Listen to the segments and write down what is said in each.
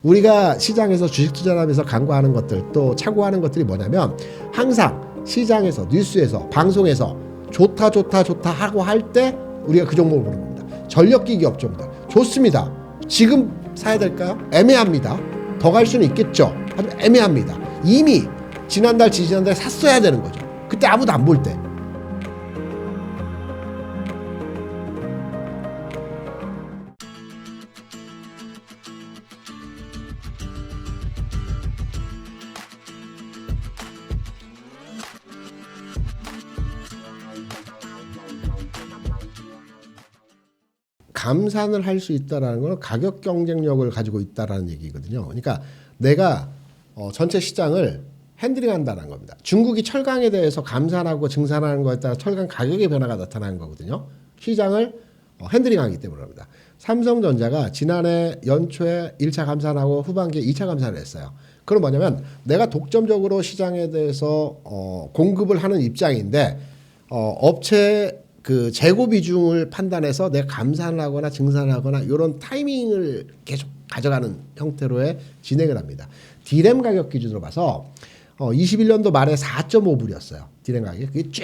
우리가 시장에서 주식 투자를 하면서 강구하는 것들 또 착오하는 것들이 뭐냐면 항상 시장에서 뉴스에서 방송에서 좋다 하고 할 때 우리가 그 종목을 보는 겁니다. 전력기기 업종들 좋습니다. 지금 사야 될까요? 애매합니다. 더 갈 수는 있겠죠. 하지만 애매합니다. 이미 지난달 지지난달에 샀어야 되는 거죠. 그때 아무도 안 볼 때. 감산을 할 수 있다는 건 가격 경쟁력을 가지고 있다는 얘기거든요. 그러니까 내가 전체 시장을 핸들링한다는 겁니다. 중국이 철강에 대해서 감산하고 증산하는 것에 따라 철강 가격의 변화가 나타나는 거거든요. 시장을 핸들링하기 때문에 그럽니다. 삼성전자가 지난해 연초에 1차 감산하고 후반기에 2차 감산을 했어요. 그건 뭐냐면 내가 독점적으로 시장에 대해서 공급을 하는 입장인데 업체 그 재고 비중을 판단해서 내가 감산을 하거나 증산을 하거나 이런 타이밍을 계속 가져가는 형태로의 진행을 합니다. 디램 가격 기준으로 봐서 21년도 말에 4.5불이었어요. 디램 가격이. 그게 쭉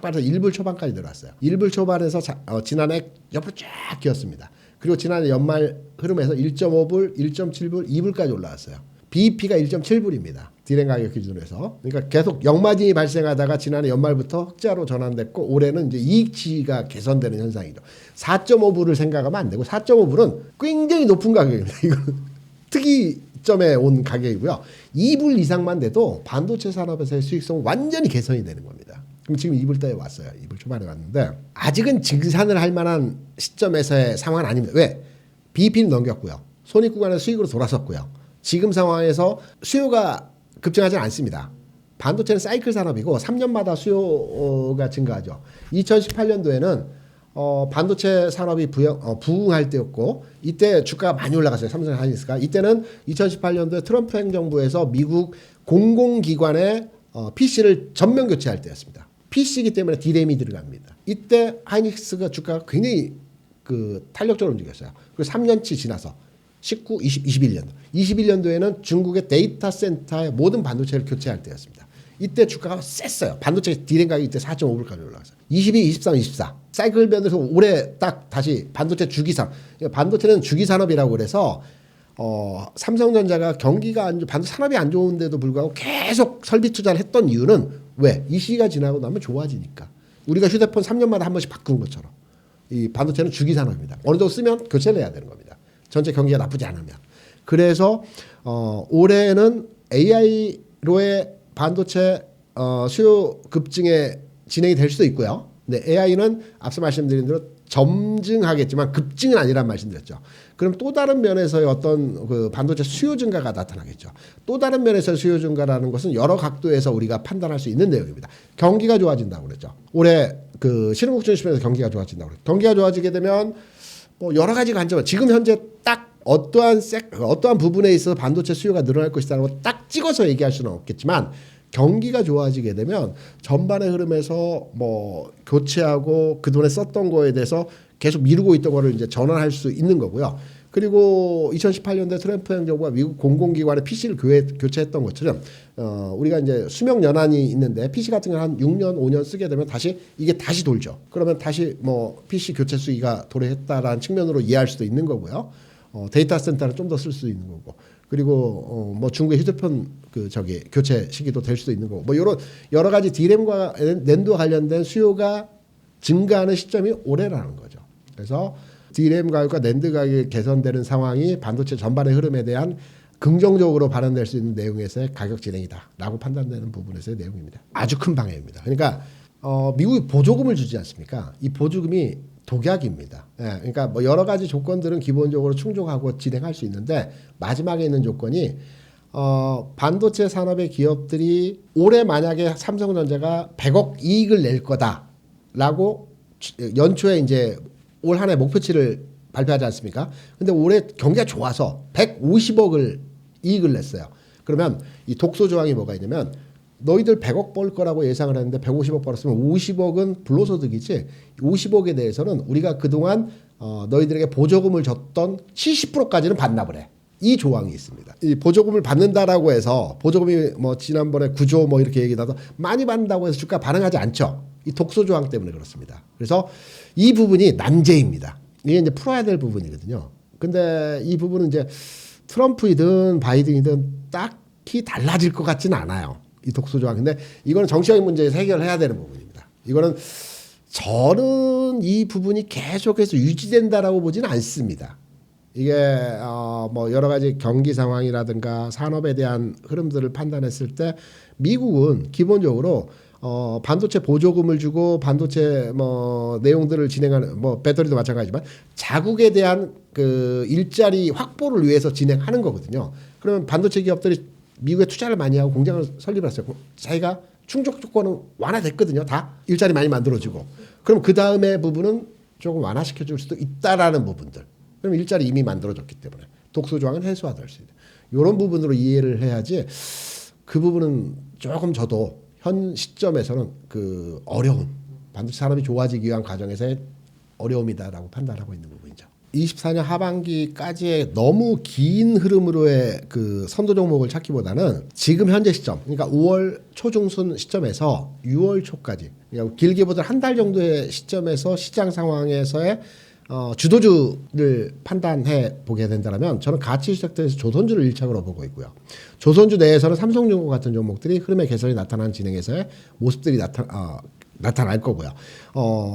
빠져서 1불 초반까지 들어왔어요. 1불 초반에서 지난해 옆으로 쫙 기었습니다. 그리고 지난해 연말 흐름에서 1.5불, 1.7불, 2불까지 올라왔어요. BEP가 1.7불입니다. 디램 가격 기준으로 해서. 그러니까 계속 역마진이 발생하다가 지난해 연말부터 흑자로 전환됐고 올해는 이제 이익치가 개선되는 현상이죠. 4.5불을 생각하면 안 되고 4.5불은 굉장히 높은 가격입니다. 이건 특이점에 온 가격이고요. 2불 이상만 돼도 반도체 산업에서의 수익성은 완전히 개선이 되는 겁니다. 그럼 지금 2불대에 왔어요. 2불 초반에 왔는데 아직은 증산을 할 만한 시점에서의 상황은 아닙니다. 왜? BEP는 넘겼고요. 손익구간의 수익으로 돌아섰고요. 지금 상황에서 수요가 급증하지 않습니다. 반도체는 사이클 산업이고 3년마다 수요가 증가하죠. 2018년도에는 반도체 산업이 부흥할 때였고 이때 주가가 많이 올라갔어요. 삼성 하이닉스가. 이때는 2018년도에 트럼프 행정부에서 미국 공공기관의 PC를 전면 교체할 때였습니다. PC이기 때문에 디램이 들어갑니다. 이때 하이닉스가 주가가 굉장히 탄력적으로 움직였어요. 그리고 3년치 지나서 19, 20, 21년도. 21년도에는 중국의 데이터 센터의 모든 반도체를 교체할 때였습니다. 이때 주가가 셌어요. 반도체 디램 가격이 이때 4.5불까지 올라갔어요. 22, 23, 24. 사이클 변에서 올해 딱 다시 반도체 주기산. 반도체는 주기산업이라고 그래서 삼성전자가 경기가 반도체 산업이 안 좋은데도 불구하고 계속 설비 투자를 했던 이유는 왜? 이 시기가 지나고 나면 좋아지니까. 우리가 휴대폰 3년마다 한 번씩 바꾸는 것처럼. 이 반도체는 주기산업입니다. 어느 정도 쓰면 교체를 해야 되는 겁니다. 전체 경기가 나쁘지 않으면. 그래서 올해는 AI로의 반도체 수요 급증에 진행이 될 수도 있고요. 네, AI는 앞서 말씀드린 대로 점증하겠지만 급증은 아니란 말씀드렸죠. 그럼 또 다른 면에서의 어떤 반도체 수요 증가가 나타나겠죠. 또 다른 면에서의 수요 증가라는 것은 여러 각도에서 우리가 판단할 수 있는 내용입니다. 경기가 좋아진다고 그랬죠. 올해 신흥국 중심에서 경기가 좋아진다고 그랬죠. 경기가 좋아지게 되면 여러 가지 관점, 지금 현재 딱 어떠한 부분에 있어서 반도체 수요가 늘어날 것이라는 걸 딱 찍어서 얘기할 수는 없겠지만 경기가 좋아지게 되면 전반의 흐름에서 교체하고 그동안에 썼던 거에 대해서 계속 미루고 있던 거를 이제 전환할 수 있는 거고요. 그리고 2018년도에 트럼프 행정부가 미국 공공기관의 PC를 교체했던 것처럼 우리가 이제 수명 연한이 있는데 PC 같은 경우는 한 6년, 5년 쓰게 되면 이게 다시 돌죠. 그러면 다시 PC 교체 수위가 도래했다라는 측면으로 이해할 수도 있는 거고요. 데이터 센터는 좀 더 쓸 수 있는 거고. 그리고 중국의 휴대폰 교체 시기도 될 수도 있는 거고. 이런 여러 가지 디램과 낸드와 관련된 수요가 증가하는 시점이 올해라는 거죠. 그래서 디램 가격과 낸드 가격이 개선되는 상황이 반도체 전반의 흐름에 대한 긍정적으로 발현될 수 있는 내용에서의 가격 진행이다라고 판단되는 부분에서의 내용입니다. 아주 큰 방해입니다. 그러니까 미국이 보조금을 주지 않습니까? 이 보조금이 독약입니다. 예, 그러니까 여러 가지 조건들은 기본적으로 충족하고 진행할 수 있는데 마지막에 있는 조건이 반도체 산업의 기업들이 올해 만약에 삼성전자가 100억 이익을 낼 거다라고 연초에 이제 올 한 해 목표치를 발표하지 않습니까? 근데 올해 경기가 좋아서 150억을 이익을 냈어요. 그러면 이 독소 조항이 뭐가 있냐면 너희들 100억 벌 거라고 예상을 했는데 150억 벌었으면 50억은 불로소득이지 50억에 대해서는 우리가 그동안 너희들에게 보조금을 줬던 70%까지는 반납을 해. 이 조항이 있습니다. 이 보조금을 받는다라고 해서 보조금이 뭐 지난번에 9조 뭐 이렇게 얘기 나서 많이 받는다고 해서 주가 반응하지 않죠. 이 독소 조항 때문에 그렇습니다. 그래서 이 부분이 난제입니다. 이게 이제 풀어야 될 부분이거든요. 근데 이 부분은 이제 트럼프이든 바이든이든 딱히 달라질 것 같지는 않아요. 이 독소 조항. 근데 이거는 정치적인 문제에서 해결해야 되는 부분입니다. 이거는 저는 이 부분이 계속해서 유지된다라고 보지는 않습니다. 이게 뭐 여러 가지 경기 상황이라든가 산업에 대한 흐름들을 판단했을 때 미국은 기본적으로 반도체 보조금을 주고 반도체 뭐 내용들을 진행하는 뭐 배터리도 마찬가지지만 자국에 대한 그 일자리 확보를 위해서 진행하는 거거든요. 그러면 반도체 기업들이 미국에 투자를 많이 하고 공장을 설립했어요. 자기가 충족 조건은 완화됐거든요. 다 일자리 많이 만들어주고. 그럼 그 다음에 부분은 조금 완화시켜 줄 수도 있다라는 부분들. 그럼 일자리 이미 만들어졌기 때문에 독소 조항은 해소화될 수 있는 이런 부분으로 이해를 해야지. 그 부분은 조금 저도 현 시점에서는 그 어려운 반도체 산업이 좋아지기 위한 과정에서의 어려움이다라고 판단하고 있는 부분이죠. 24년 하반기까지의 너무 긴 흐름으로의 그 선도 종목을 찾기보다는 지금 현재 시점, 그러니까 5월 초중순 시점에서 6월 초까지, 그러니까 길게 보더라도 한 달 정도의 시점에서 시장 상황에서의 주도주를 판단해 보게 된다면 저는 가치 시작대에서 조선주를 1차적으로 보고 있고요. 조선주 내에서는 삼성중공 같은 종목들이 흐름의 개선이 나타나는 진행에서의 모습들이 나타날 거고요.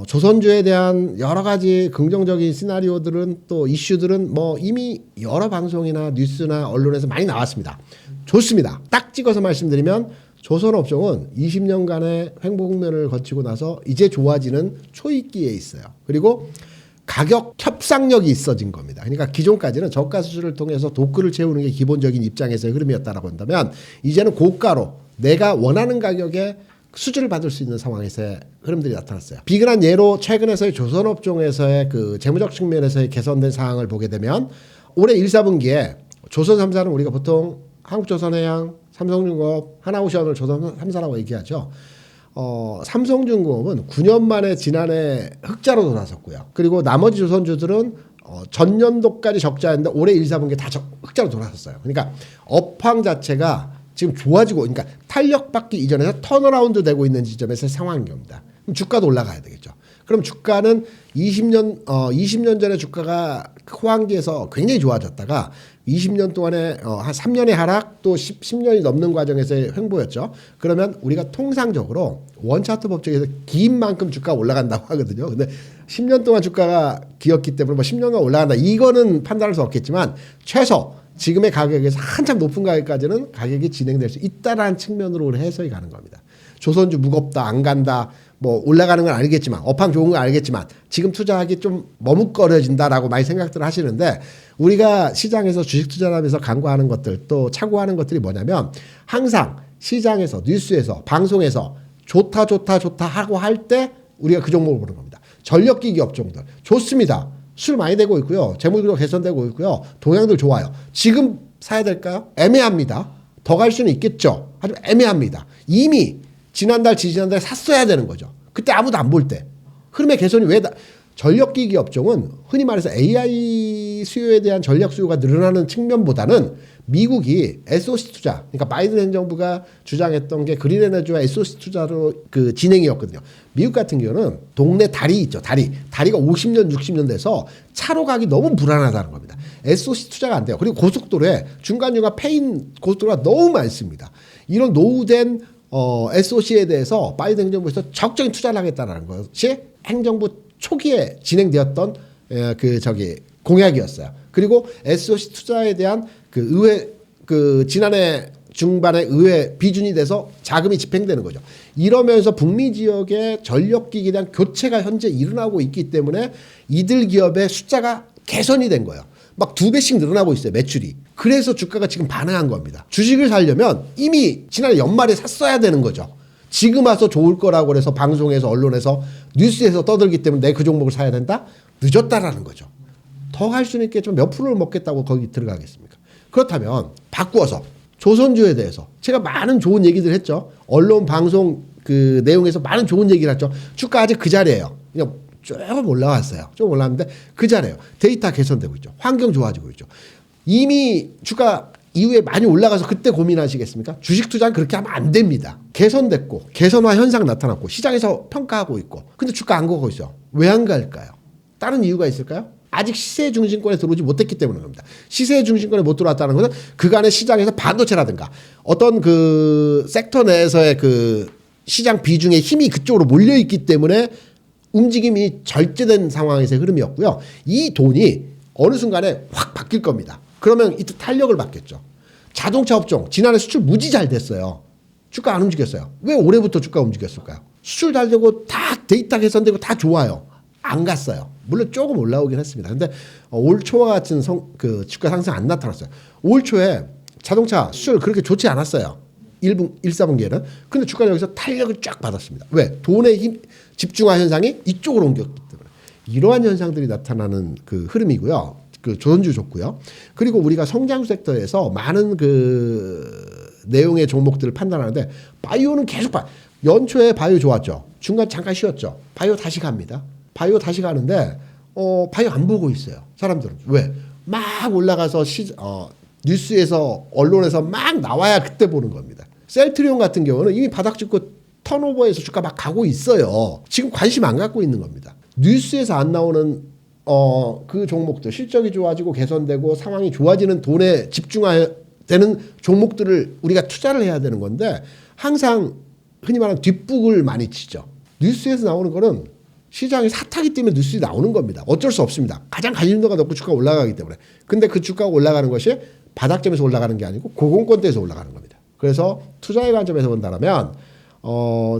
조선주에 대한 여러 가지 긍정적인 시나리오들은 또 이슈들은 뭐 이미 여러 방송이나 뉴스나 언론에서 많이 나왔습니다. 좋습니다. 딱 찍어서 말씀드리면 조선업종은 20년간의 횡보 국면을 거치고 나서 이제 좋아지는 초입기에 있어요. 그리고 가격 협상력이 있어진 겁니다. 그러니까 기존까지는 저가 수주를 통해서 도크를 채우는 게 기본적인 입장에서의 흐름이었다라고 한다면 이제는 고가로 내가 원하는 가격에 수주를 받을 수 있는 상황에서의 흐름들이 나타났어요. 비근한 예로 최근에서의 조선업종에서의 그 재무적 측면에서의 개선된 상황을 보게 되면 올해 1, 4분기에 조선 3사는 우리가 보통 한국조선해양, 삼성중공업, 하나오션을 조선 3사라고 얘기하죠. 삼성중공업은 9년 만에 지난해 흑자로 돌아섰고요. 그리고 나머지 조선주들은 전년도까지 적자였는데 올해 1, 4분기에 다 흑자로 돌아섰어요. 그러니까 업황 자체가 지금 좋아지고, 그러니까 탄력받기 이전에서 턴어라운드 되고 있는 지점에서의 상황인 겁니다. 그럼 주가도 올라가야 되겠죠. 그럼 주가는 20년 전에 주가가 호황기에서 굉장히 좋아졌다가 20년 동안에 한 3년의 하락 또 10년이 넘는 과정에서의 횡보였죠. 그러면 우리가 통상적으로 원차트 법칙에서 긴 만큼 주가가 올라간다고 하거든요. 근데 10년 동안 주가가 기었기 때문에 뭐 10년간 올라간다. 이거는 판단할 수 없겠지만 최소 지금의 가격에서 한참 높은 가격까지는 가격이 진행될 수 있다라는 측면으로 해석이 가는 겁니다. 조선주 무겁다, 안 간다, 뭐 올라가는 건 알겠지만, 업황 좋은 건 알겠지만 지금 투자하기 좀 머뭇거려진다라고 많이 생각들 하시는데, 우리가 시장에서 주식 투자를 하면서 간과하는 것들 또 착오하는 것들이 뭐냐면 항상 시장에서 뉴스에서 방송에서 좋다 하고 할 때 우리가 그 종목을 보는 겁니다. 전력기기 업종들 좋습니다. 술 많이 되고 있고요. 재무도 개선되고 있고요. 동향들 좋아요. 지금 사야 될까요? 애매합니다. 더 갈 수는 있겠죠. 하지만 애매합니다. 이미 지난달, 지지난달에 샀어야 되는 거죠. 그때 아무도 안 볼 때. 흐름의 개선이 전력기기 업종은 흔히 말해서 AI 수요에 대한 전력 수요가 늘어나는 측면보다는 미국이 SOC 투자, 그러니까 바이든 행정부가 주장했던 게 그린 에너지와 SOC 투자로 그 진행이었거든요. 미국 같은 경우는 동네 다리 있죠. 다리가 50년, 60년 돼서 차로 가기 너무 불안하다는 겁니다. SOC 투자가 안 돼요. 그리고 고속도로에 중간중간 페인 고속도로가 너무 많습니다. 이런 노후된 SOC에 대해서 바이든 행정부에서 적극적인 투자를 하겠다는 것이 행정부 초기에 진행되었던 공약이었어요. 그리고 SOC 투자에 대한 지난해 중반에 의회 비준이 돼서 자금이 집행되는 거죠. 이러면서 북미 지역의 전력기기에 대한 교체가 현재 일어나고 있기 때문에 이들 기업의 숫자가 개선이 된 거예요. 막 2배씩 늘어나고 있어요, 매출이. 그래서 주가가 지금 반응한 겁니다. 주식을 사려면 이미 지난해 연말에 샀어야 되는 거죠. 지금 와서 좋을 거라고 해서 방송에서, 언론에서, 뉴스에서 떠들기 때문에 내 그 종목을 사야 된다? 늦었다라는 거죠. 더 갈 수는 있게 좀 몇 프로를 먹겠다고 거기 들어가겠습니까? 그렇다면 바꾸어서 조선주에 대해서 제가 많은 좋은 얘기들 했죠. 언론, 방송 그 내용에서 많은 좋은 얘기를 했죠. 주가 아직 그 자리예요. 그냥 조금 올라왔어요. 좀 올라왔는데 그 자리예요. 데이터 개선되고 있죠. 환경 좋아지고 있죠. 이미 주가 이후에 많이 올라가서 그때 고민하시겠습니까? 주식 투자는 그렇게 하면 안 됩니다. 개선됐고 개선화 현상 나타났고 시장에서 평가하고 있고 근데 주가 안 가고 있어. 왜 안 갈까요? 다른 이유가 있을까요? 아직 시세 중심권에 들어오지 못했기 때문인 겁니다. 시세 중심권에 못 들어왔다는 것은 그간의 시장에서 반도체라든가 어떤 그 섹터 내에서의 그 시장 비중의 힘이 그쪽으로 몰려있기 때문에 움직임이 절제된 상황에서의 흐름이었고요. 이 돈이 어느 순간에 확 바뀔 겁니다. 그러면 이때 탄력을 받겠죠. 자동차 업종 지난해 수출 무지 잘 됐어요. 주가 안 움직였어요. 왜 올해부터 주가 움직였을까요? 수출 잘 되고 다 데이터 개선되고 다 좋아요. 안 갔어요. 물론 조금 올라오긴 했습니다. 근데 올 초와 같은 그 주가 상승 안 나타났어요. 올 초에 자동차 수출 그렇게 좋지 않았어요. 1, 4분기에는. 근데 주가는 여기서 탄력을 쫙 받았습니다. 왜? 돈의 힘, 집중화 현상이 이쪽으로 옮겼기 때문에. 이러한 현상들이 나타나는 그 흐름이고요. 그 조선주 좋고요. 그리고 우리가 성장 섹터에서 많은 그 내용의 종목들을 판단하는데 바이오는 계속 연초에 바이오 좋았죠. 중간 잠깐 쉬었죠. 바이오 다시 갑니다. 바이오 다시 가는데 바이오 안 보고 있어요. 사람들은. 왜? 막 올라가서 뉴스에서 언론에서 막 나와야 그때 보는 겁니다. 셀트리온 같은 경우는 이미 바닥 찍고 턴오버해서 주가 막 가고 있어요. 지금 관심 안 갖고 있는 겁니다. 뉴스에서 안 나오는 그 종목들 실적이 좋아지고 개선되고 상황이 좋아지는 돈에 집중되는 종목들을 우리가 투자를 해야 되는 건데 항상 흔히 말하는 뒷북을 많이 치죠. 뉴스에서 나오는 거는 시장이 사타기 때문에 뉴스에 나오는 겁니다. 어쩔 수 없습니다. 가장 관심도가 높고 주가가 올라가기 때문에. 근데 그 주가가 올라가는 것이 바닥점에서 올라가는 게 아니고 고공권대에서 올라가는 겁니다. 그래서 투자의 관점에서 본다면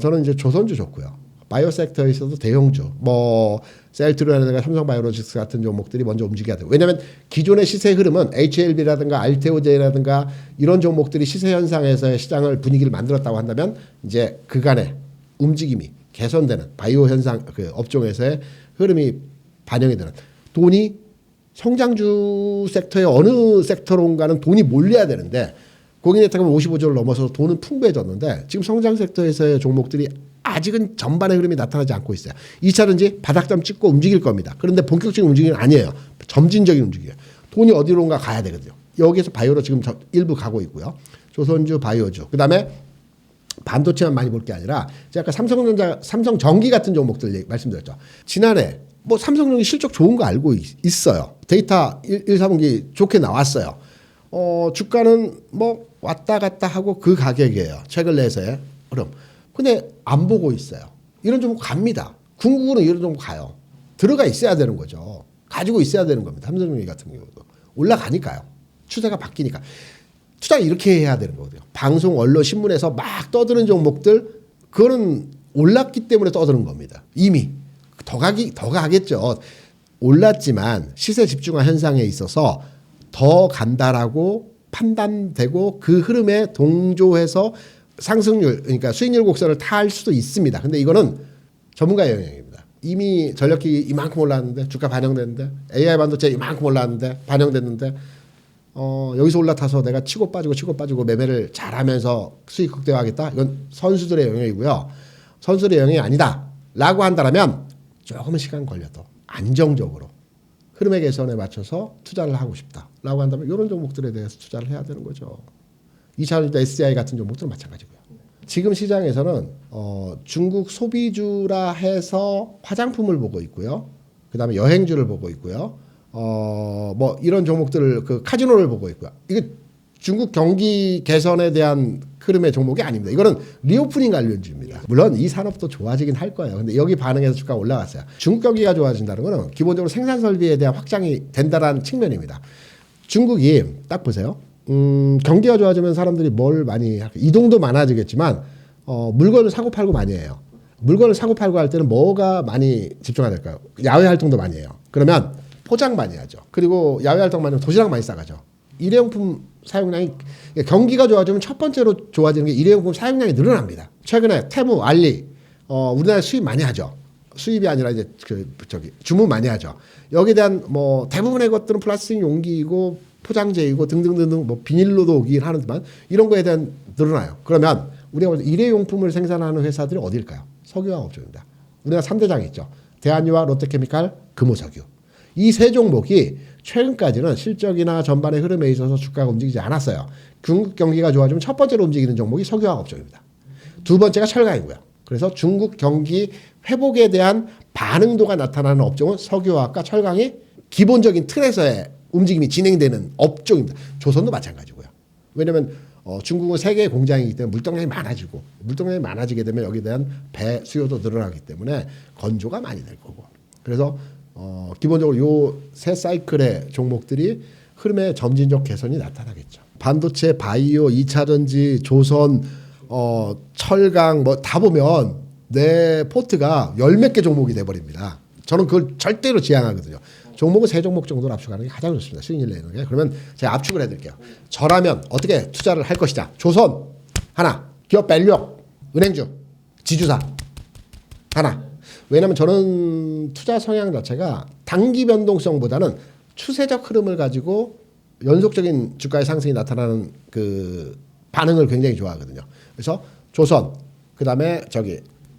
저는 이제 조선주 좋고요. 바이오 섹터에 있어서 대형주, 셀트리온이라든가 삼성바이오로직스 같은 종목들이 먼저 움직여야 돼요. 왜냐하면 기존의 시세 흐름은 HLB라든가 알테오제라든가 이런 종목들이 시세 현상에서의 시장을 분위기를 만들었다고 한다면 이제 그간의 움직임이 개선되는 바이오 현상 그 업종에서의 흐름이 반영이 되는 돈이 성장주 섹터의 어느 섹터론가는 돈이 몰려야 되는데 고객네트가 55조를 넘어서 돈은 풍부해졌는데 지금 성장 섹터에서의 종목들이 아직은 전반의 흐름이 나타나지 않고 있어요. 2차든지 바닥점 찍고 움직일 겁니다. 그런데 본격적인 움직임은 아니에요. 점진적인 움직임이에요. 돈이 어디론가 가야 되거든요. 여기에서 바이오로 지금 일부 가고 있고요. 조선주, 바이오주. 그다음에 반도체만 많이 볼 게 아니라 제가 아까 삼성전기 같은 종목들 말씀드렸죠. 지난해 삼성전기 실적 좋은 거 알고 있어요. 데이터 1, 4분기 좋게 나왔어요. 주가는 왔다 갔다 하고 그 가격이에요. 최근 내에서의 흐름. 근데 안 보고 있어요. 이런 종목 갑니다. 궁극으로 이런 종목 가요. 들어가 있어야 되는 거죠. 가지고 있어야 되는 겁니다. 삼성전기 같은 경우도. 올라가니까요. 추세가 바뀌니까. 투자 이렇게 해야 되는 거거든요. 방송, 언론, 신문에서 막 떠드는 종목들 그거는 올랐기 때문에 떠드는 겁니다. 이미. 더 가겠죠. 올랐지만 시세 집중화 현상에 있어서 더 간다라고 판단되고 그 흐름에 동조해서 상승률, 그러니까 수익률 곡선을 탈 수도 있습니다. 근데 이거는 전문가의 영역입니다. 이미 전력기 이만큼 올랐는데 주가 반영됐는데 AI 반도체 이만큼 올랐는데 반영됐는데 여기서 올라타서 내가 치고 빠지고 매매를 잘하면서 수익 극대화하겠다. 이건 선수들의 영역이고요. 선수들의 영역이 아니다. 라고 한다면 조금은 시간 걸려도 안정적으로 흐름의 개선에 맞춰서 투자를 하고 싶다. 라고 한다면 이런 종목들에 대해서 투자를 해야 되는 거죠. 2차전지 SDI 같은 종목들은 마찬가지고요. 지금 시장에서는 중국 소비주라 해서 화장품을 보고 있고요. 그 다음에 여행주를 보고 있고요. 이런 종목들을 그 카지노를 보고 있고요. 이게 중국 경기 개선에 대한 흐름의 종목이 아닙니다. 이거는 리오프닝 관련주입니다. 물론 이 산업도 좋아지긴 할 거예요. 근데 여기 반응해서 주가가 올라갔어요. 중국 경기가 좋아진다는 거는 기본적으로 생산 설비에 대한 확장이 된다라는 측면입니다. 중국이 딱 보세요. 경기가 좋아지면 사람들이 뭘 많이 이동도 많아지겠지만 물건을 사고 팔고 많이 해요. 물건을 사고 팔고 할 때는 뭐가 많이 집중해야 될까요? 야외 활동도 많이 해요. 그러면 포장 많이 하죠. 그리고 야외 활동 많이 하면 도시락 많이 싸가죠. 일회용품 사용량이 경기가 좋아지면 첫 번째로 좋아지는 게 일회용품 사용량이 늘어납니다. 최근에 테무, 알리 우리나라 수입 많이 하죠. 수입이 아니라 이제 주문 많이 하죠. 여기에 대한 대부분의 것들은 플라스틱 용기이고 포장재이고 등등등등 비닐로도 오긴 하지만 이런 거에 대한 늘어나요. 그러면 우리가 일회용품을 생산하는 회사들이 어디일까요? 석유화학 업종입니다. 우리나라 3대장이 있죠. 대한유화, 롯데케미칼, 금호석유. 이 세 종목이 최근까지는 실적이나 전반의 흐름에 있어서 주가가 움직이지 않았어요. 중국 경기가 좋아지면 첫 번째로 움직이는 종목이 석유화학 업종입니다. 두 번째가 철강이고요. 그래서 중국 경기 회복에 대한 반응도가 나타나는 업종은 석유화학과 철강이 기본적인 틀에서의 움직임이 진행되는 업종입니다. 조선도 마찬가지고요. 왜냐하면 중국은 세계의 공장이기 때문에 물동량이 많아지고 물동량이 많아지게 되면 여기에 대한 배 수요도 늘어나기 때문에 건조가 많이 될 거고. 그래서 기본적으로 요 세 사이클의 종목들이 흐름의 점진적 개선이 나타나겠죠. 반도체, 바이오, 2차전지, 조선, 철강 뭐 다 보면 내 포트가 열 몇 개 종목이 돼버립니다. 저는 그걸 절대로 지향하거든요. 종목은 세 종목 정도로 압축하는 게 가장 좋습니다. 수익률 내는 게. 그러면 제가 압축을 해드릴게요. 저라면 어떻게 투자를 할 것이다. 조선 하나, 기업 밸류업, 은행주, 지주사 하나. 왜냐하면 저는 투자 성향 자체가 단기 변동성보다는 추세적 흐름을 가지고 연속적인 주가의 상승이 나타나는 그 반응을 굉장히 좋아하거든요. 그래서 조선, 그 다음에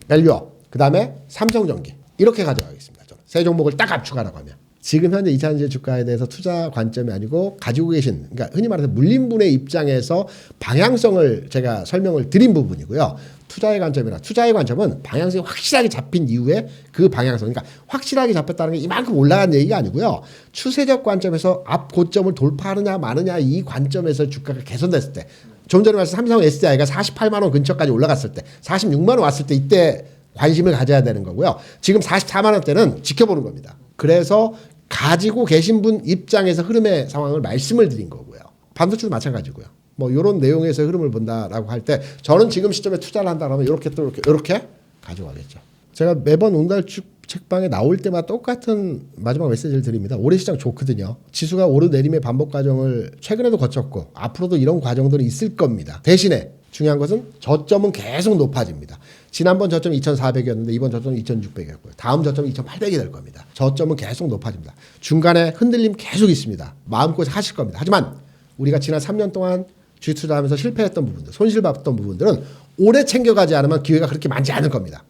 밸류업, 그 다음에 삼성전기 이렇게 가져가겠습니다. 저는 세 종목을 딱 압축하라고 하면. 지금 현재 2차전지 주가에 대해서 투자 관점이 아니고 가지고 계신, 그러니까 흔히 말해서 물림분의 입장에서 방향성을 제가 설명을 드린 부분이고요. 투자의 관점이나 투자의 관점은 방향성이 확실하게 잡힌 이후에 그 방향성, 그러니까 확실하게 잡혔다는 게 이만큼 올라간 얘기가 아니고요. 추세적 관점에서 앞 고점을 돌파하느냐 마느냐 이 관점에서 주가가 개선됐을 때, 좀 전에 말씀 삼성 SDI가 48만 원 근처까지 올라갔을 때, 46만 원 왔을 때 이때 관심을 가져야 되는 거고요. 지금 44만 원대는 지켜보는 겁니다. 그래서 가지고 계신 분 입장에서 흐름의 상황을 말씀을 드린 거고요. 반도체도 마찬가지고요. 뭐 이런 내용에서 흐름을 본다라고 할 때 저는 지금 시점에 투자를 한다면 이렇게 또 이렇게 가져가겠죠. 제가 매번 옹달축 책방에 나올 때마다 똑같은 마지막 메시지를 드립니다. 올해 시장 좋거든요. 지수가 오르내림의 반복 과정을 최근에도 거쳤고 앞으로도 이런 과정들이 있을 겁니다. 대신에 중요한 것은 저점은 계속 높아집니다. 지난번 저점 2,400이었는데 이번 저점은 2,600이었고요. 다음 저점은 2,800이 될 겁니다. 저점은 계속 높아집니다. 중간에 흔들림 계속 있습니다. 마음껏 하실 겁니다. 하지만 우리가 지난 3년 동안 주식 투자하면서 실패했던 부분들, 손실봤던 부분들은 오래 챙겨가지 않으면 기회가 그렇게 많지 않을 겁니다.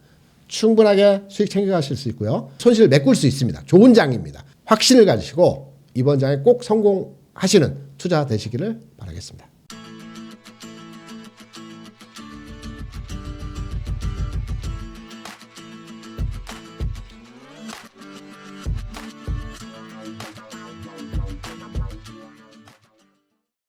충분하게 수익 챙겨가실 수 있고요. 손실을 메꿀 수 있습니다. 좋은 장입니다. 확신을 가지시고 이번 장에 꼭 성공하시는 투자 되시기를 바라겠습니다.